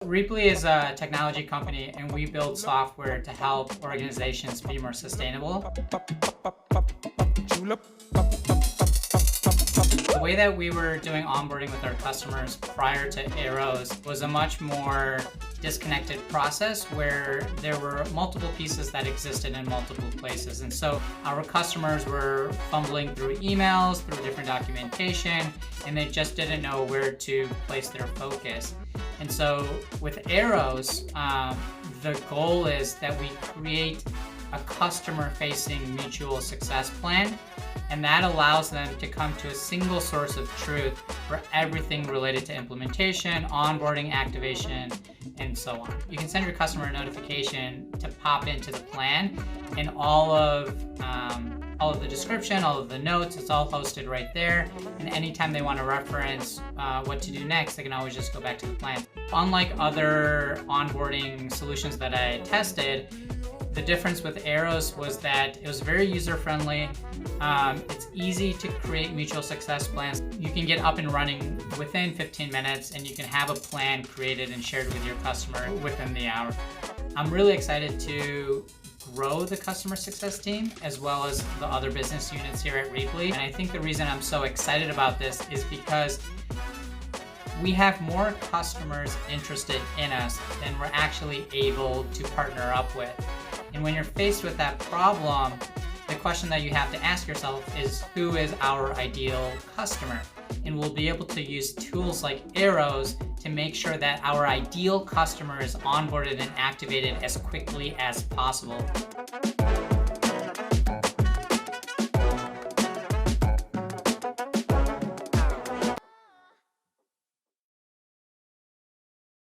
Rheaply is a technology company, and we build software to help organizations be more sustainable. The way that we were doing onboarding with our customers prior to Arrows was a much more disconnected process where there were multiple pieces that existed in multiple places. And so our customers were fumbling through emails, through different documentation, and they just didn't know where to place their focus. And so with Arrows, the goal is that we create a customer-facing mutual success plan, and that allows them to come to a single source of truth for everything related to implementation, onboarding, activation, and so on. You can send your customer a notification to pop into the plan, and all of the description, all of the notes, it's all hosted right there. And anytime they want to reference what to do next, they can always just go back to the plan. Unlike other onboarding solutions that I tested, the difference with Arrows was that it was very user-friendly. It's easy to create mutual success plans. You can get up and running within 15 minutes, and you can have a plan created and shared with your customer within the hour. I'm really excited to grow the customer success team as well as the other business units here at Rheaply. And I think the reason I'm so excited about this is because we have more customers interested in us than we're actually able to partner up with. And when you're faced with that problem, the question that you have to ask yourself is, who is our ideal customer? And we'll be able to use tools like Arrows to make sure that our ideal customer is onboarded and activated as quickly as possible.